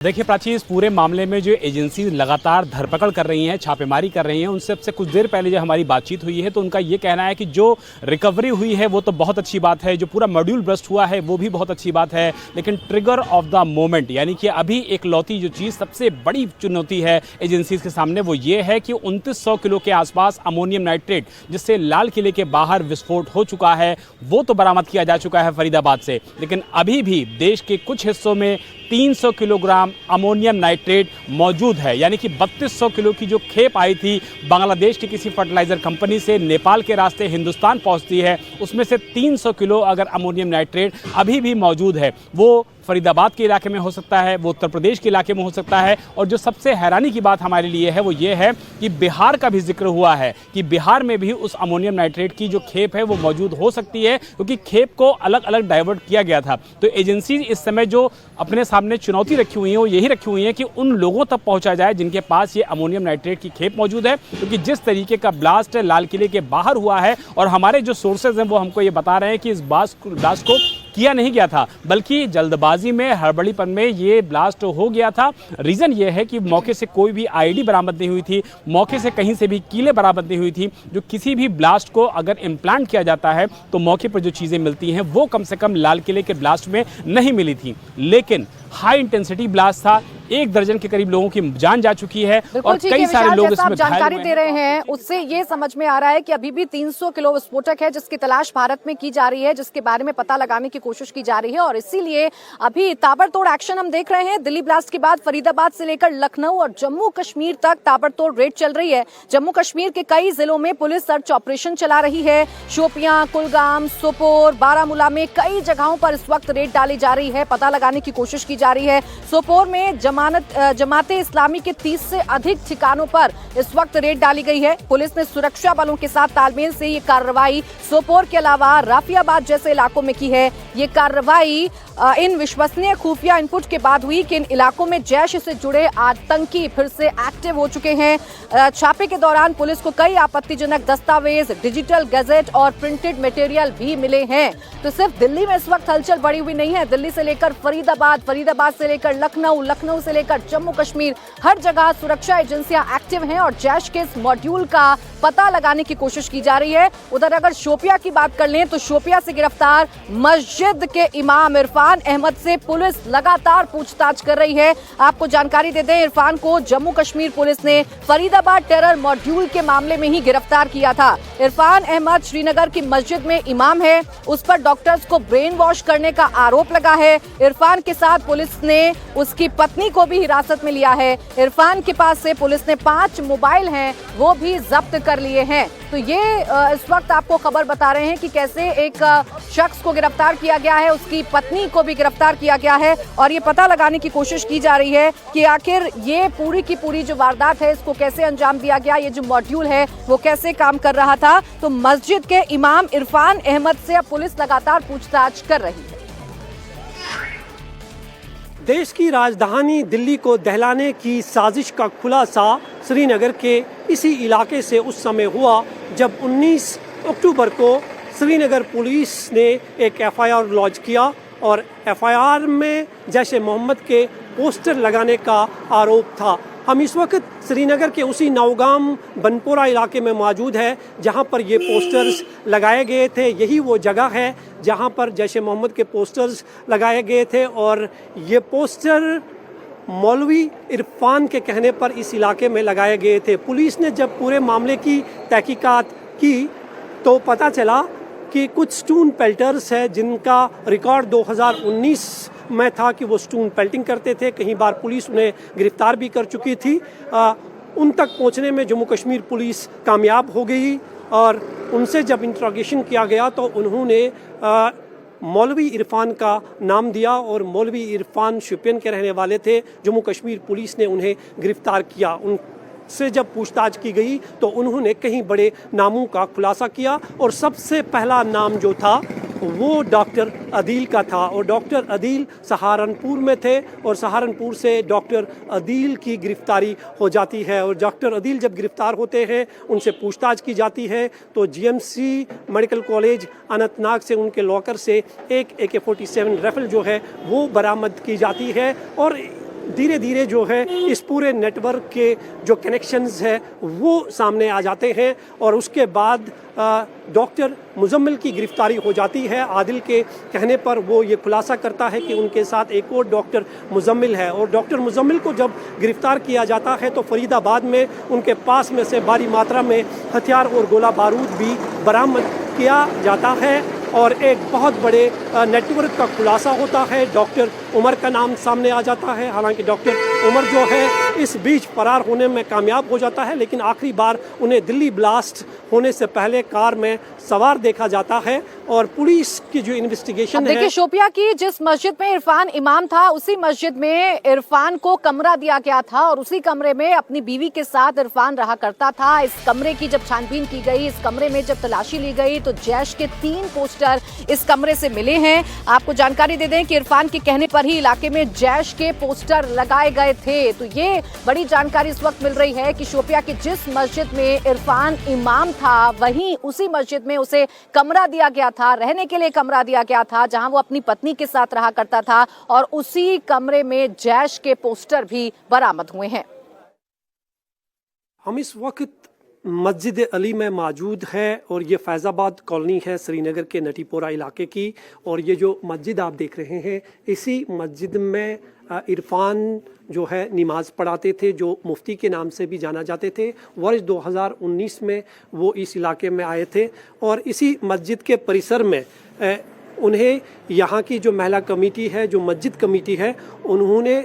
देखिए प्राची, इस पूरे मामले में जो एजेंसी लगातार धरपकड़ कर रही हैं, छापेमारी कर रही हैं, उनसे अब से कुछ देर पहले जो हमारी बातचीत हुई है तो उनका ये कहना है कि जो रिकवरी हुई है वो तो बहुत अच्छी बात है, जो पूरा मॉड्यूल ब्रस्ट हुआ है वो भी बहुत अच्छी बात है, लेकिन ट्रिगर ऑफ द मोमेंट यानी कि अभी एक लौती जो चीज़ सबसे बड़ी चुनौती है एजेंसी के सामने वो ये है कि 2900 किलो के आसपास अमोनियम नाइट्रेट, जिससे लाल किले के बाहर विस्फोट हो चुका है, वो तो बरामद किया जा चुका है फरीदाबाद से, लेकिन अभी भी देश के कुछ हिस्सों में 300 किलोग्राम अमोनियम नाइट्रेट मौजूद है। यानी कि 3200 किलो की जो खेप आई थी बांग्लादेश की किसी फर्टिलाइजर कंपनी से नेपाल के रास्ते हिंदुस्तान पहुंचती है, उसमें से 300 किलो अगर अमोनियम नाइट्रेट अभी भी मौजूद है, वो फरीदाबाद के इलाके में हो सकता है, वो उत्तर प्रदेश के इलाके में हो सकता है। और जो सबसे हैरानी की बात हमारे लिए है वो ये है कि बिहार का भी जिक्र हुआ है कि बिहार में भी उस अमोनियम नाइट्रेट की जो खेप है वो मौजूद हो सकती है, क्योंकि खेप को अलग अलग डाइवर्ट किया गया था। तो एजेंसी इस समय जो अपने सामने चुनौती रखी हुई है वो यही रखी हुई है कि उन लोगों तक पहुंचा जाए जिनके पास ये अमोनियम नाइट्रेट की खेप मौजूद है, क्योंकि जिस तरीके का ब्लास्ट लाल किले के बाहर हुआ है, और हमारे जो सोर्सेज हैं वो हमको ये बता रहे हैं कि इस ब्लास्ट को किया नहीं गया था, बल्कि जल्दबाजी में, हड़बड़ीपन में ये ब्लास्ट हो गया था। रीज़न ये है कि मौके से कोई भी आईडी बरामद नहीं हुई थी, मौके से कहीं से भी कीलें बरामद नहीं हुई थी। जो किसी भी ब्लास्ट को अगर इम्प्लांट किया जाता है तो मौके पर जो चीज़ें मिलती हैं वो कम से कम लाल किले के ब्लास्ट में नहीं मिली थी, लेकिन हाई इंटेंसिटी ब्लास्ट था। 1 दर्जन के करीब लोगों की जान जा चुकी है और कई सारे लोग इसमें जानकारी दे रहे हैं। उससे ये समझ में आ रहा है कि अभी भी 300 किलो विस्फोटक है जिसकी तलाश भारत में की जा रही है, जिसके बारे में पता लगाने की कोशिश की जा रही है, और इसीलिए अभी ताबड़तोड़ एक्शन हम देख रहे हैं। दिल्ली ब्लास्ट के बाद फरीदाबाद से लेकर लखनऊ और जम्मू कश्मीर तक ताबड़तोड़ रेड चल रही है। जम्मू कश्मीर के कई जिलों में पुलिस सर्च ऑपरेशन चला रही है। शोपियां, कुलगाम, सोपोर, बारामूला में कई जगहों पर इस वक्त रेड डाली जा रही है, पता लगाने की कोशिश की जा रही है। सोपोर में जमाते इस्लामी के 30 से अधिक ठिकानों पर इस वक्त रेड डाली गई है। पुलिस ने सुरक्षा बलों के साथ तालमेल से ये कार्रवाई सोपोर के अलावा राफियाबाद जैसे इलाकों में की है। ये कार्रवाई इन विश्वसनीय खुफिया इनपुट के बाद हुई कि इन इलाकों में जैश से जुड़े आतंकी फिर से एक्टिव हो चुके हैं। छापे के दौरान पुलिस को कई आपत्तिजनक दस्तावेज, डिजिटल गैजेट और प्रिंटेड मटेरियल भी मिले हैं। तो सिर्फ दिल्ली में इस वक्त हलचल बढ़ी हुई नहीं है। दिल्ली से लेकर फरीदाबाद, फरीदाबाद से लेकर लखनऊ, लखनऊ से लेकर जम्मू कश्मीर, हर जगह सुरक्षा एजेंसियां एक्टिव हैं और जैश के इस मॉड्यूल का पता लगाने की कोशिश की जा रही है। उधर अगर शोपिया की बात कर लें तो शोपिया से गिरफ्तार मस्जिद के इमाम इरफान अहमद से पुलिस लगातार पूछताछ कर रही है। आपको जानकारी दे दें, इरफान को जम्मू कश्मीर पुलिस ने फरीदाबाद टेरर मॉड्यूल के मामले में ही गिरफ्तार किया था। इरफान अहमद श्रीनगर की मस्जिद में इमाम है, उस पर डॉक्टर्स को ब्रेन वॉश करने का आरोप लगा है। इरफान के साथ पुलिस ने उसकी पत्नी को भी हिरासत में लिया है। इरफान के पास से पुलिस ने 5 मोबाइल हैं वो भी जब्त कर लिए हैं। तो ये इस वक्त आपको खबर बता रहे हैं कि कैसे एक शख्स को गिरफ्तार किया गया है, उसकी पत्नी को भी गिरफ्तार किया गया है, और ये पता लगाने की कोशिश की जा रही है कि आखिर ये पूरी की पूरी जो वारदात है इसको कैसे अंजाम दिया गया, ये जो मॉड्यूल है वो कैसे काम कर रहा था। तो मस्जिद के इमाम इरफान अहमद से अब पुलिस लगातार पूछताछ कर रही है। देश की राजधानी दिल्ली को दहलाने की साजिश का खुलासा श्रीनगर के इसी इलाके से उस समय हुआ जब 19 अक्टूबर को श्रीनगर पुलिस ने एक एफआईआर लॉन्च किया, और एफआईआर में जैश ए मोहम्मद के पोस्टर लगाने का आरोप था। हम इस वक्त श्रीनगर के उसी नौगाम बनपोरा इलाके में मौजूद है जहां पर ये पोस्टर्स लगाए गए थे। यही वो जगह है जहां पर जैश ए मोहम्मद के पोस्टर्स लगाए गए थे, और ये पोस्टर मौलवी इरफान के कहने पर इस इलाके में लगाए गए थे। पुलिस ने जब पूरे मामले की तहकीकात की तो पता चला कि कुछ स्टोन पेल्टर्स है जिनका रिकॉर्ड 2019 में था कि वो स्टोन पेल्टिंग करते थे। कई बार पुलिस उन्हें गिरफ्तार भी कर चुकी थी। उन तक पहुंचने में जम्मू कश्मीर पुलिस कामयाब हो गई, और उनसे जब इंट्रोगेशन किया गया तो उन्होंने मौलवी इरफान का नाम दिया, और मौलवी इरफान शोपियान के रहने वाले थे। जम्मू कश्मीर पुलिस ने उन्हें गिरफ्तार किया। से जब पूछताछ की गई तो उन्होंने कई बड़े नामों का खुलासा किया, और सबसे पहला नाम जो था वो डॉक्टर अदील का था, और डॉक्टर अदील सहारनपुर में थे, और सहारनपुर से डॉक्टर अदील की गिरफ्तारी हो जाती है। और डॉक्टर अदील जब गिरफ्तार होते हैं उनसे पूछताछ की जाती है तो जीएमसी मेडिकल कॉलेज अनंतनाग से उनके लॉकर से एक AK-47 राइफल जो है वो बरामद की जाती है, और धीरे धीरे जो है इस पूरे नेटवर्क के जो कनेक्शंस है वो सामने आ जाते हैं और उसके बाद डॉक्टर मुजम्मिल की गिरफ्तारी हो जाती है। आदिल के कहने पर वो ये खुलासा करता है कि उनके साथ एक और डॉक्टर मुजम्मिल है और डॉक्टर मुजम्मिल को जब गिरफ्तार किया जाता है तो फरीदाबाद में उनके पास में से भारी मात्रा में हथियार और गोला बारूद भी बरामद किया जाता है और एक बहुत बड़े नेटवर्क का खुलासा होता है। डॉक्टर उमर का नाम सामने आ जाता है। हालांकि डॉक्टर उमर जो है इस बीच फरार होने में कामयाब हो जाता है, लेकिन आखिरी बार उन्हें दिल्ली ब्लास्ट होने से पहले कार में सवार देखा जाता है और पुलिस की जो इन्वेस्टिगेशन है। देखिए शोपिया की जिस मस्जिद में इरफान इमाम था उसी मस्जिद में इरफान को कमरा दिया गया था और उसी कमरे में अपनी बीवी के साथ इरफान रहा करता था। इस कमरे की जब छानबीन की गई, इस कमरे में जब तलाशी ली गई तो जैश के 3 पोस्टर इस कमरे से मिले हैं। आपको जानकारी दे दें कि इरफान के कहने पर ही इलाके में जैश के पोस्टर लगाए गए थे। तो ये बड़ी जानकारी इस वक्त मिल रही है कि शोपिया की जिस मस्जिद में इरफान इमाम था वहीं उसी मस्जिद में उसे कमरा दिया गया था, रहने के लिए कमरा दिया गया था जहां वो अपनी पत्नी के साथ रहा करता था और उसी कमरे में जैश के पोस्टर भी बरामद हुए हैं। हम इस वक्त मस्जिद अली में मौजूद है और ये फैज़ाबाद कॉलोनी है श्रीनगर के नटीपोरा इलाके की और ये जो मस्जिद आप देख रहे हैं इसी मस्जिद में इरफान जो है नमाज पढ़ाते थे, जो मुफ्ती के नाम से भी जाना जाते थे। वर्ष 2019 में वो इस इलाके में आए थे और इसी मस्जिद के परिसर में उन्हें यहाँ की जो महिला कमेटी है, जो मस्जिद कमेटी है, उन्होंने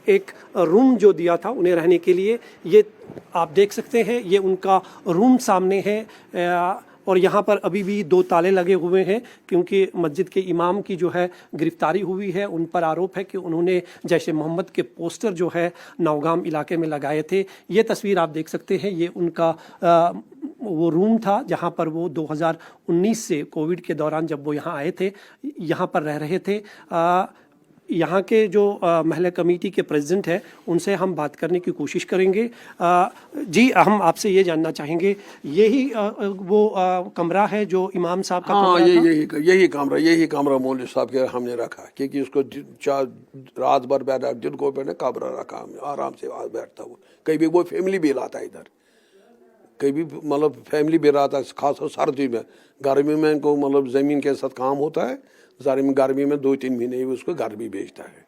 एक रूम जो दिया था उन्हें रहने के लिए। ये आप देख सकते हैं, ये उनका रूम सामने है और यहाँ पर अभी भी 2 ताले लगे हुए हैं क्योंकि मस्जिद के इमाम की जो है गिरफ्तारी हुई है। उन पर आरोप है कि उन्होंने जैश ए मोहम्मद के पोस्टर जो है नौगाम इलाके में लगाए थे। ये तस्वीर आप देख सकते हैं, ये उनका वो रूम था जहाँ पर वो 2019 से कोविड के दौरान जब वो यहाँ आए थे यहाँ पर रह रहे थे। यहाँ के जो महिला कमेटी के प्रेसिडेंट है उनसे हम बात करने की कोशिश करेंगे। जी, हम आपसे ये जानना चाहेंगे, यही वो कमरा है जो इमाम साहब का? हाँ, यही कमरा मौलवी साहब के हमने रखा क्योंकि उसको रात भर बैठा, दिन को बैठा कमरा रखा, आराम से बैठता वो। कहीं भी वो फैमिली भी लाता इधर, कहीं भी मतलब फैमिली भी रहता है, खासकर सर्दी में। गर्मी में इनको मतलब ज़मीन के साथ काम होता है, गर्मी में 2-3 महीने उसको घर भी बेचता है।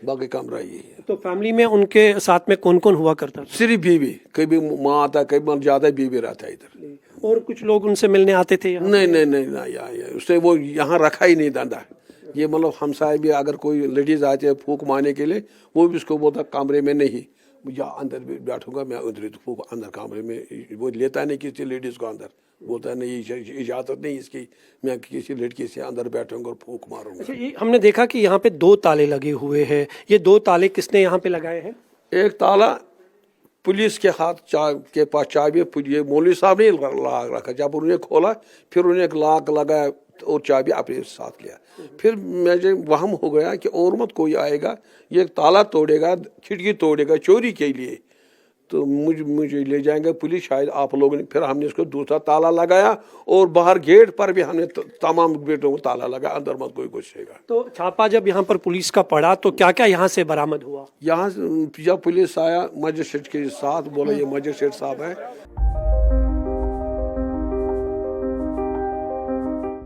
बाकी कमरा यही है। तो फैमिली में उनके साथ में कौन कौन हुआ करता था? सिर्फ बीवी, कभी माँ आता है, कभी ज़्यादा बीवी रहता है इधर। और कुछ लोग उनसे मिलने आते थे? नहीं, उसने वो यहाँ रखा ही नहीं धंधा। ये मतलब हमसाए भी अगर कोई लेडीज आते हैं फूक मारने के लिए, वो भी उसको बोलता कमरे में नहीं, या अंदर बैठूंगा मैं, उधर फूक अंदर कमरे में। वो लेता नहीं किसी लेडीज को अंदर, बोलता है नहीं इजाजत नहीं इसकी, मैं किसी लड़की से अंदर बैठूंगा और फूक मारूंगा। अच्छा, ये हमने देखा कि यहाँ पे 2 ताले लगे हुए हैं। ये 2 ताले किसने यहाँ पे लगाए हैं? एक ताला पुलिस के हाथ के पास चाबी, ये मौलवी साहब ने लाक रखा। जब उन्होंने खोला फिर उन्हें एक लाक लगाया और चाबी अपने साथ लिया। फिर मुझे वहम हो गया कि और मत कोई आएगा, ये ताला तोड़ेगा, खिड़की तोड़ेगा चोरी के लिए, तो मुझे ले जाएंगे पुलिस शायद आप लोगों ने। फिर हमने इसको दूसरा ताला लगाया और बाहर गेट पर भी हमने तमाम गेटों को ताला लगाया, अंदर मत कोई घुसेगा। तो छापा जब यहाँ पर पुलिस का पड़ा तो क्या क्या यहाँ से बरामद हुआ? यहाँ जब पुलिस आया मजिस्ट्रेट के साथ, बोला ये मजिस्ट्रेट साहब है।